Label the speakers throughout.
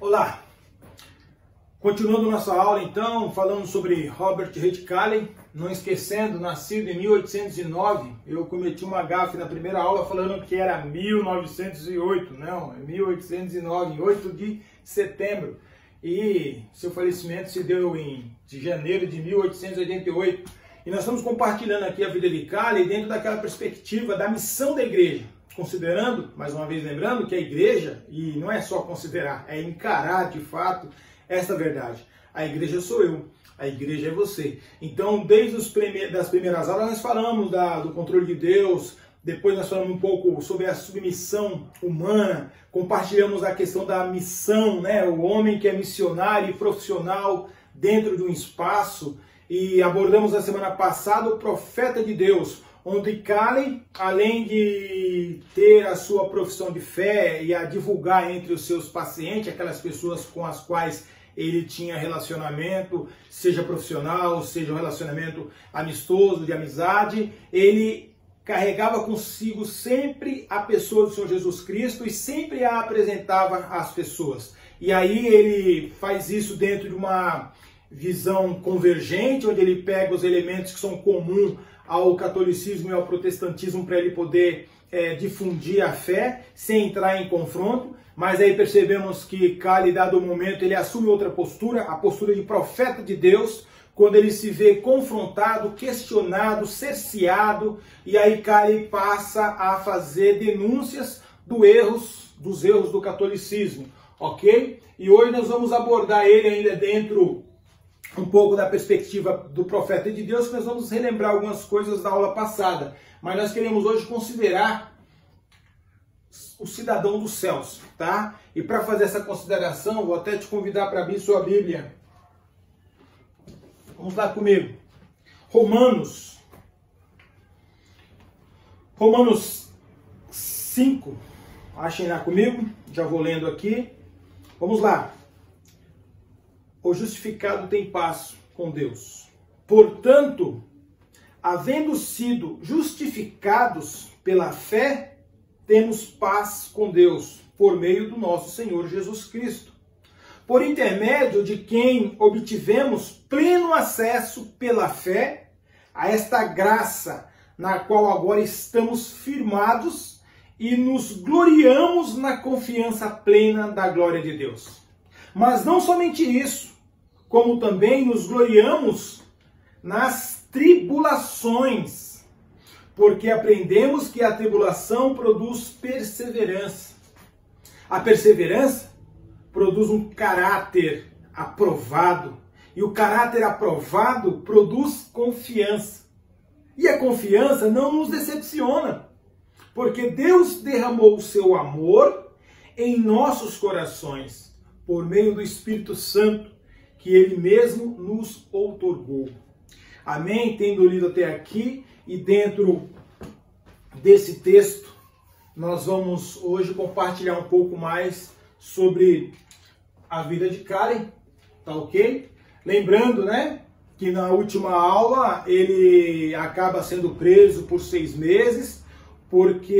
Speaker 1: Olá! Continuando nossa aula então, falando sobre Robert Reid Calley, não esquecendo, nascido em 1809, eu cometi uma gafe na primeira aula falando que era 1908, não, é 1809, 8 de setembro, e seu falecimento se deu de janeiro de 1888, e nós estamos compartilhando aqui a vida de Calley dentro daquela perspectiva da missão da igreja, considerando, mais uma vez lembrando, que a igreja, e não é só considerar, é encarar de fato essa verdade. A igreja sou eu, a igreja é você. Então, desde das primeiras aulas, nós falamos do controle de Deus, depois nós falamos um pouco sobre a submissão humana, compartilhamos a questão da missão, né? O homem que é missionário e profissional dentro de um espaço, e abordamos na semana passada o profeta de Deus, onde Calley, além de ter a sua profissão de fé e a divulgar entre os seus pacientes, aquelas pessoas com as quais ele tinha relacionamento, seja profissional, seja um relacionamento amistoso, de amizade, ele carregava consigo sempre a pessoa do Senhor Jesus Cristo e sempre a apresentava às pessoas. E aí ele faz isso dentro de uma visão convergente, onde ele pega os elementos que são comuns ao catolicismo e ao protestantismo para ele poder difundir a fé, sem entrar em confronto. Mas aí percebemos que Calley, dado o momento, ele assume outra postura, a postura de profeta de Deus, quando ele se vê confrontado, questionado, cerceado, e aí Calley passa a fazer denúncias dos erros do catolicismo, ok? E hoje nós vamos abordar ele ainda dentro um pouco da perspectiva do profeta de Deus, que nós vamos relembrar algumas coisas da aula passada, mas nós queremos hoje considerar o cidadão dos céus, tá? E para fazer essa consideração, vou até te convidar para abrir sua Bíblia. Vamos lá comigo. Romanos 5, achem lá comigo, já vou lendo aqui. Vamos lá. O justificado tem paz com Deus. Portanto, havendo sido justificados pela fé, temos paz com Deus, por meio do nosso Senhor Jesus Cristo, por intermédio de quem obtivemos pleno acesso pela fé a esta graça, na qual agora estamos firmados e nos gloriamos na confiança plena da glória de Deus. Mas não somente isso, como também nos gloriamos nas tribulações, porque aprendemos que a tribulação produz perseverança. A perseverança produz um caráter aprovado, e o caráter aprovado produz confiança. E a confiança não nos decepciona, porque Deus derramou o seu amor em nossos corações, por meio do Espírito Santo, que Ele mesmo nos outorgou. Amém? Tendo lido até aqui, e dentro desse texto, nós vamos hoje compartilhar um pouco mais sobre a vida de Calley, tá ok? Lembrando, né, que na última aula ele acaba sendo preso por 6 meses, porque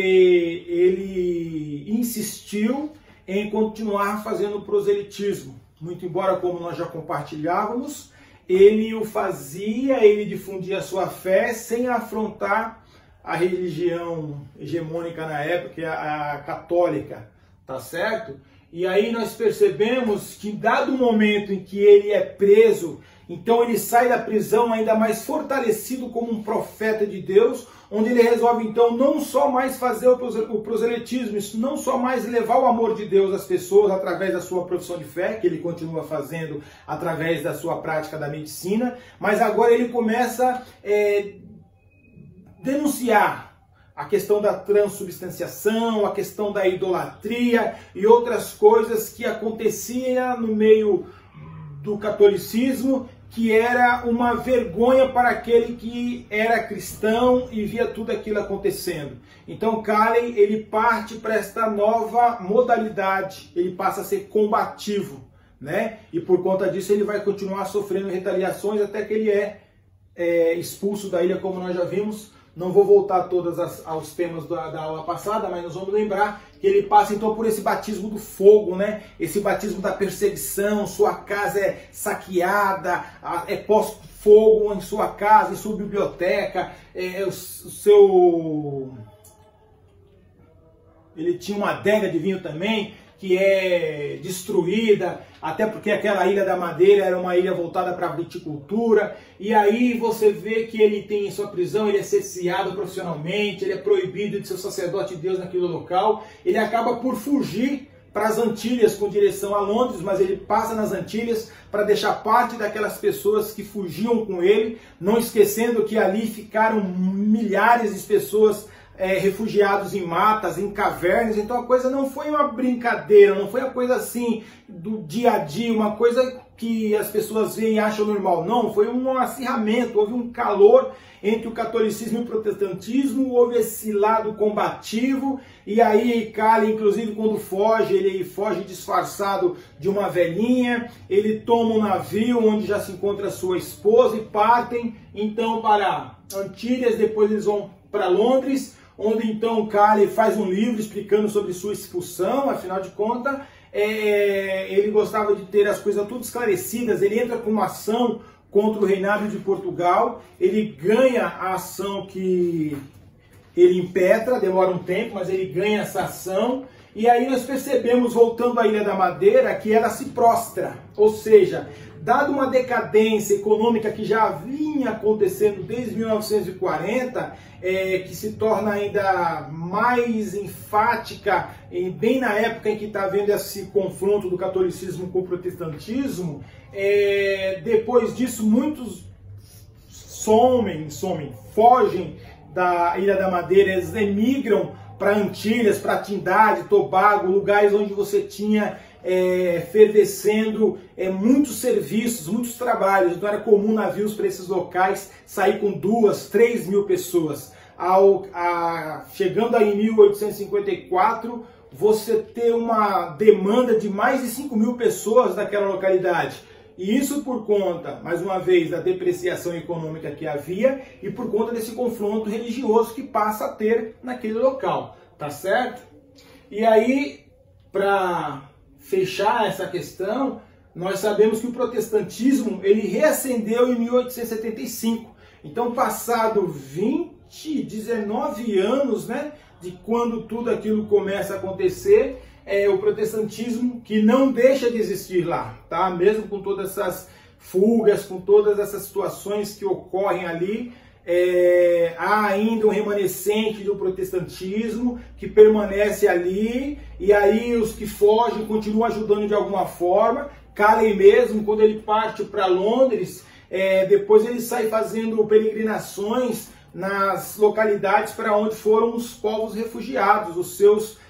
Speaker 1: ele insistiu em continuar fazendo proselitismo. Muito embora, como nós já compartilhávamos, ele o fazia, ele difundia a sua fé sem afrontar a religião hegemônica na época, a católica, tá certo? E aí nós percebemos que, dado o momento em que ele é preso, então ele sai da prisão ainda mais fortalecido como um profeta de Deus, onde ele resolve então não só mais fazer o proselitismo, isso não só mais levar o amor de Deus às pessoas através da sua profissão de fé, que ele continua fazendo através da sua prática da medicina, mas agora ele começa a denunciar a questão da transubstanciação, a questão da idolatria e outras coisas que aconteciam no meio do catolicismo, que era uma vergonha para aquele que era cristão e via tudo aquilo acontecendo. Então Calley, ele parte para esta nova modalidade, ele passa a ser combativo, né? E por conta disso ele vai continuar sofrendo retaliações até que ele é expulso da ilha, como nós já vimos, Não vou voltar todas aos temas da aula passada, mas nós vamos lembrar que ele passa então por esse batismo do fogo, né? Esse batismo da perseguição, sua casa é saqueada, é posto fogo em sua casa, em sua biblioteca, ele tinha uma adega de vinho também, que é destruída, até porque aquela Ilha da Madeira era uma ilha voltada para a viticultura, e aí você vê que ele tem em sua prisão, ele é cerceado profissionalmente, ele é proibido de ser sacerdote de Deus naquele local, ele acaba por fugir para as Antilhas com direção a Londres, mas ele passa nas Antilhas para deixar parte daquelas pessoas que fugiam com ele, não esquecendo que ali ficaram milhares de pessoas refugiados em matas, em cavernas. Então a coisa não foi uma brincadeira, não foi uma coisa assim do dia a dia, uma coisa que as pessoas veem e acham normal. Não, foi um acirramento, houve um calor entre o catolicismo e o protestantismo, houve esse lado combativo, e aí Cali, inclusive, quando foge, ele foge disfarçado de uma velhinha, ele toma um navio onde já se encontra sua esposa e partem então para Antilhas, depois eles vão para Londres, onde então Cali faz um livro explicando sobre sua expulsão. Afinal de contas, ele gostava de ter as coisas tudo esclarecidas. Ele entra com uma ação contra o reinado de Portugal, ele ganha a ação que ele impetra, demora um tempo, mas ele ganha essa ação, e aí nós percebemos, voltando à Ilha da Madeira, que ela se prostra, ou seja, dado uma decadência econômica que já vinha acontecendo desde 1940, que se torna ainda mais enfática, bem na época em que está havendo esse confronto do catolicismo com o protestantismo, depois disso muitos fogem da Ilha da Madeira, eles emigram para Antilhas, para Trindade, Tobago, lugares onde você tinha fervescendo muitos serviços, muitos trabalhos. Então era comum navios para esses locais sair com 2, 3 mil pessoas. Chegando aí em 1854, você ter uma demanda de mais de 5 mil pessoas daquela localidade. E isso por conta, mais uma vez, da depreciação econômica que havia e por conta desse confronto religioso que passa a ter naquele local, tá certo? E aí, para fechar essa questão, nós sabemos que o protestantismo ele reacendeu em 1875. Então, passado 19 anos, né, de quando tudo aquilo começa a acontecer, o protestantismo que não deixa de existir lá, tá? Mesmo com todas essas fugas, com todas essas situações que ocorrem ali, há ainda um remanescente do protestantismo que permanece ali, e aí os que fogem continuam ajudando de alguma forma. Cali mesmo, quando ele parte para Londres, depois ele sai fazendo peregrinações nas localidades para onde foram os povos refugiados, os seus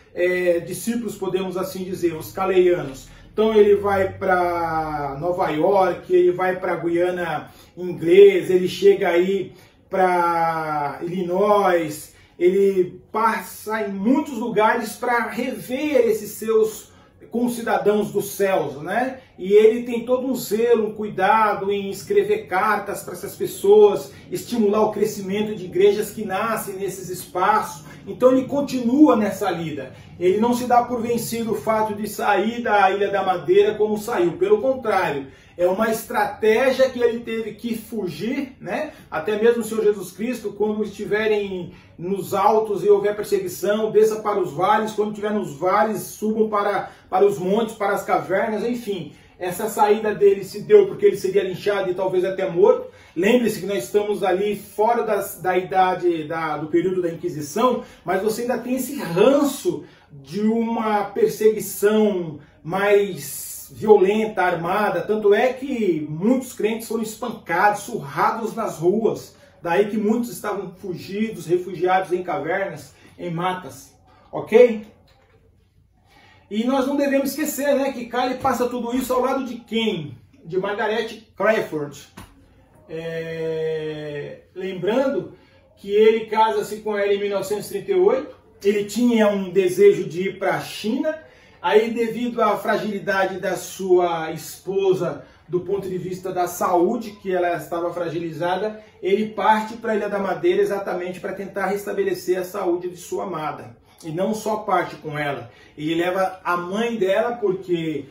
Speaker 1: discípulos, podemos assim dizer, os caleianos. Então ele vai para Nova York, ele vai para a Guiana Inglesa, ele chega aí para Illinois, ele passa em muitos lugares para rever esses seus concidadãos dos céus, né? E ele tem todo um zelo, um cuidado em escrever cartas para essas pessoas, estimular o crescimento de igrejas que nascem nesses espaços. Então ele continua nessa lida. Ele não se dá por vencido o fato de sair da Ilha da Madeira como saiu. Pelo contrário, é uma estratégia que ele teve que fugir, né? Até mesmo o Senhor Jesus Cristo, quando estiverem nos altos e houver perseguição, desça para os vales, quando estiver nos vales, subam para os montes, para as cavernas, enfim. Essa saída dele se deu porque ele seria linchado e talvez até morto. Lembre-se que nós estamos ali fora da idade do período da Inquisição, mas você ainda tem esse ranço de uma perseguição mais violenta, armada. Tanto é que muitos crentes foram espancados, surrados nas ruas. Daí que muitos estavam fugidos, refugiados em cavernas, em matas. Ok? E nós não devemos esquecer, né, que Cali passa tudo isso ao lado de quem? De Margaret Crawford. Lembrando que ele casa-se com ela em 1938, ele tinha um desejo de ir para a China, aí devido à fragilidade da sua esposa, do ponto de vista da saúde, que ela estava fragilizada, ele parte para a Ilha da Madeira exatamente para tentar restabelecer a saúde de sua amada. E não só parte com ela, ele leva a mãe dela, porque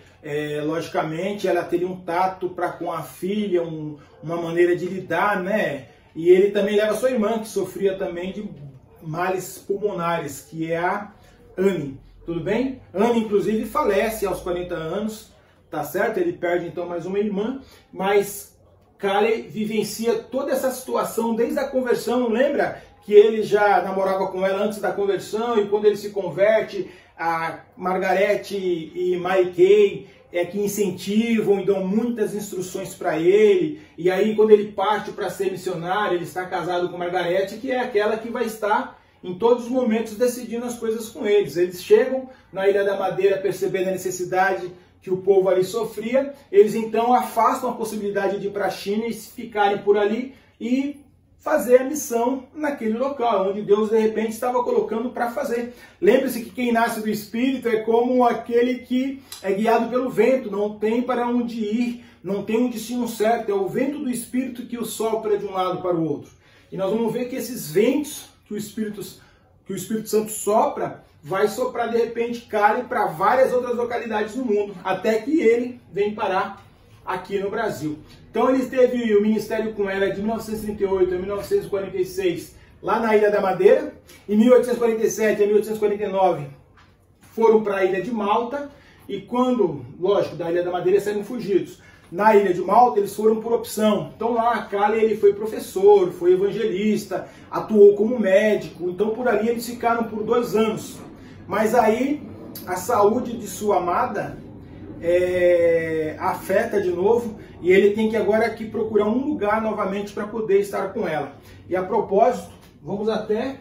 Speaker 1: logicamente ela teria um tato para com a filha, uma maneira de lidar, né? E ele também leva a sua irmã, que sofria também de males pulmonares, que é a Anne. Tudo bem? Anne, inclusive, falece aos 40 anos, tá certo? Ele perde então mais uma irmã, mas Calley vivencia toda essa situação desde a conversão. Lembra que ele já namorava com ela antes da conversão, e quando ele se converte, a Margarete e Mary Kay que incentivam e dão muitas instruções para ele. E aí, quando ele parte para ser missionário, ele está casado com Margarete, que é aquela que vai estar em todos os momentos decidindo as coisas com eles. Eles chegam na Ilha da Madeira percebendo a necessidade que o povo ali sofria, eles então afastam a possibilidade de ir para a China e ficarem por ali e fazer a missão naquele local, onde Deus de repente estava colocando para fazer. Lembre-se que quem nasce do Espírito é como aquele que é guiado pelo vento, não tem para onde ir, não tem um destino certo, é o vento do Espírito que o sopra de um lado para o outro. E nós vamos ver que esses ventos que o Espírito Santo sopra, vai soprar de repente Calley para várias outras localidades no mundo, até que ele vem parar aqui no Brasil. Então ele teve o ministério com ela de 1938 a 1946 lá na Ilha da Madeira. Em 1847 a 1849 foram para a Ilha de Malta, e quando, lógico, da Ilha da Madeira saíram fugidos. Na Ilha de Malta eles foram por opção. Então lá Calley ele foi professor, foi evangelista, atuou como médico. Então por ali eles ficaram por 2 anos. Mas aí a saúde de sua amada afeta de novo, e ele tem que agora aqui procurar um lugar novamente para poder estar com ela. E a propósito, vamos até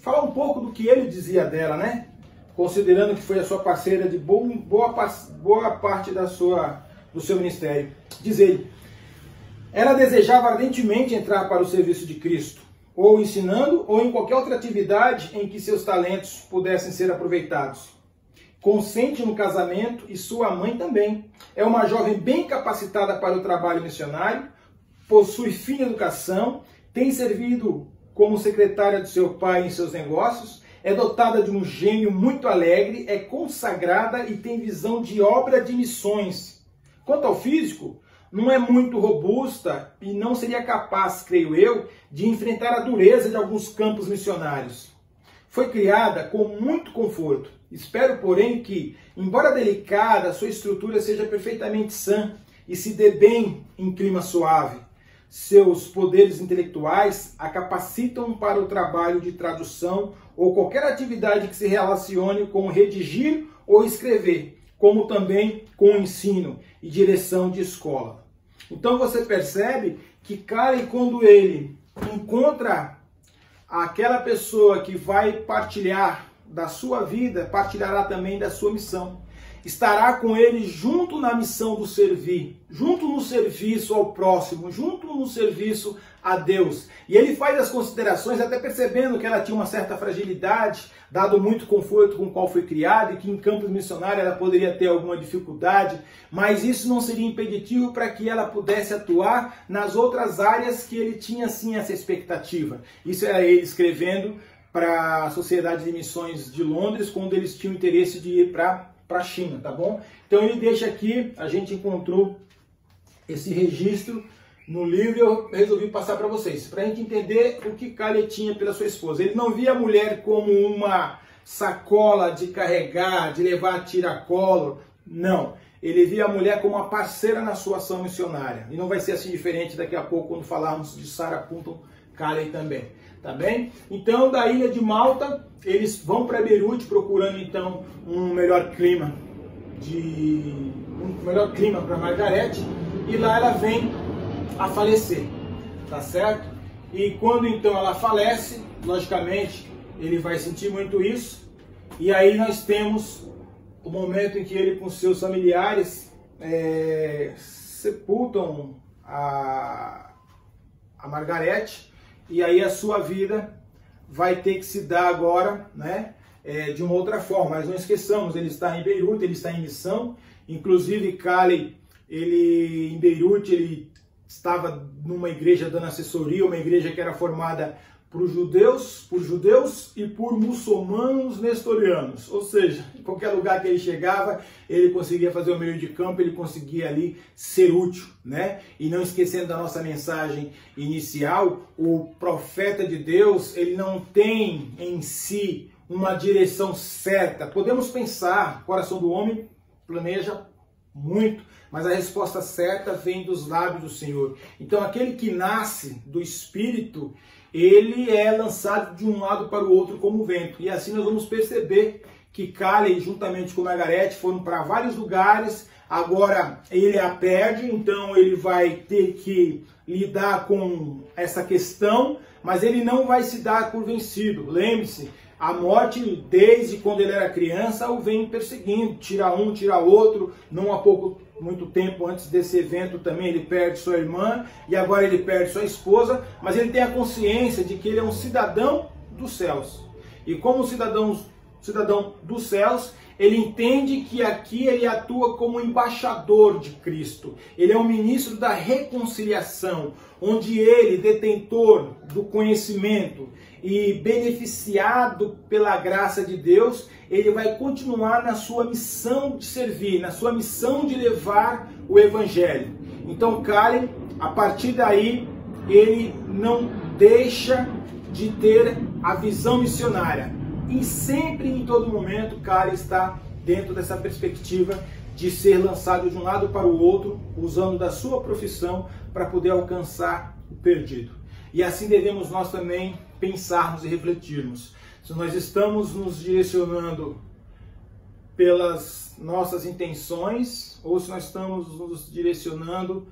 Speaker 1: falar um pouco do que ele dizia dela, né? Considerando que foi a sua parceira de boa parte do seu ministério. Diz ele: ela desejava ardentemente entrar para o serviço de Cristo, ou ensinando, ou em qualquer outra atividade em que seus talentos pudessem ser aproveitados. Consente no casamento, e sua mãe também. É uma jovem bem capacitada para o trabalho missionário, possui fina educação, tem servido como secretária do seu pai em seus negócios, é dotada de um gênio muito alegre, é consagrada e tem visão de obra de missões. Quanto ao físico, não é muito robusta e não seria capaz, creio eu, de enfrentar a dureza de alguns campos missionários. Foi criada com muito conforto. Espero, porém, que, embora delicada, sua estrutura seja perfeitamente sã e se dê bem em clima suave. Seus poderes intelectuais a capacitam para o trabalho de tradução ou qualquer atividade que se relacione com redigir ou escrever, como também com ensino e direção de escola. Então você percebe que Calley, quando ele encontra aquela pessoa que vai partilhar da sua vida, partilhará também da sua missão. Estará com ele junto na missão do servir, junto no serviço ao próximo, junto no serviço a Deus. E ele faz as considerações, até percebendo que ela tinha uma certa fragilidade, dado muito conforto com o qual foi criada, e que em campos missionários ela poderia ter alguma dificuldade, mas isso não seria impeditivo para que ela pudesse atuar nas outras áreas que ele tinha sim essa expectativa. Isso era ele escrevendo para a Sociedade de Missões de Londres, quando eles tinham interesse de ir para a China, tá bom? Então ele deixa aqui, a gente encontrou esse registro no livro, eu resolvi passar para vocês, para a gente entender o que Calley tinha pela sua esposa. Ele não via a mulher como uma sacola de carregar, de levar a tiracolo, não. Ele via a mulher como uma parceira na sua ação missionária. E não vai ser assim diferente daqui a pouco, quando falarmos de Sarah Punton Calley também. Tá bem? Então, da ilha de Malta, eles vão para Beirute procurando então um melhor clima para Margarete, e lá ela vem a falecer, tá certo? E quando então ela falece, logicamente, ele vai sentir muito isso, e aí nós temos o momento em que ele com seus familiares sepultam a Margarete. E aí a sua vida vai ter que se dar agora, né, de uma outra forma. Mas não esqueçamos, ele está em Beirute, ele está em missão. Inclusive Calley, em Beirute, ele estava numa igreja dando assessoria, uma igreja que era formada por judeus e por muçulmanos nestorianos. Ou seja, em qualquer lugar que ele chegava, ele conseguia fazer o meio de campo, ele conseguia ali ser útil, né? E não esquecendo da nossa mensagem inicial, o profeta de Deus, ele não tem em si uma direção certa. Podemos pensar, o coração do homem planeja muito, mas a resposta certa vem dos lábios do Senhor. Então, aquele que nasce do Espírito, ele é lançado de um lado para o outro como vento. E assim nós vamos perceber que Caleb, juntamente com Margarete, foram para vários lugares. Agora ele a perde, então ele vai ter que lidar com essa questão, mas ele não vai se dar por vencido. Lembre-se, a morte, desde quando ele era criança, o vem perseguindo. Tira um, tira outro. Não há muito tempo antes desse evento também ele perde sua irmã e agora ele perde sua esposa, mas ele tem a consciência de que ele é um cidadão dos céus. E como cidadão dos céus, ele entende que aqui ele atua como embaixador de Cristo. Ele é um ministro da reconciliação, onde ele, detentor do conhecimento e beneficiado pela graça de Deus, ele vai continuar na sua missão de servir, na sua missão de levar o Evangelho. Então, Caleb, a partir daí, ele não deixa de ter a visão missionária. E sempre, em todo momento, Caleb está dentro dessa perspectiva de ser lançado de um lado para o outro, usando da sua profissão para poder alcançar o perdido. E assim devemos nós também pensarmos e refletirmos. Se nós estamos nos direcionando pelas nossas intenções ou se nós estamos nos direcionando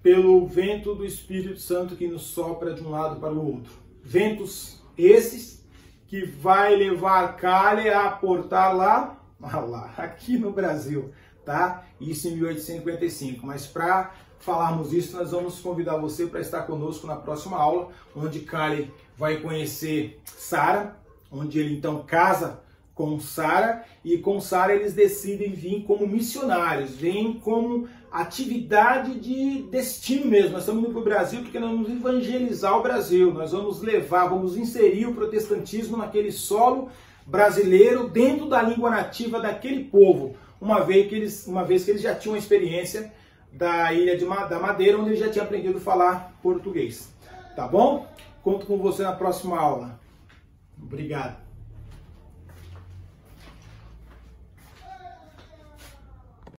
Speaker 1: pelo vento do Espírito Santo que nos sopra de um lado para o outro. Ventos esses que vai levar Caleb a aportar lá, aqui no Brasil, tá? Isso em 1855. Mas para falarmos isso, nós vamos convidar você para estar conosco na próxima aula, onde Caleb vai conhecer Sara, onde ele então casa com Sara, e com Sara eles decidem vir como missionários, vêm como atividade de destino mesmo. Nós estamos indo para o Brasil porque nós vamos evangelizar o Brasil, nós vamos levar, vamos inserir o protestantismo naquele solo brasileiro, dentro da língua nativa daquele povo, uma vez que eles já tinham a experiência da Ilha da Madeira, onde eles já tinham aprendido a falar português. Tá bom? Conto com você na próxima aula. Obrigado.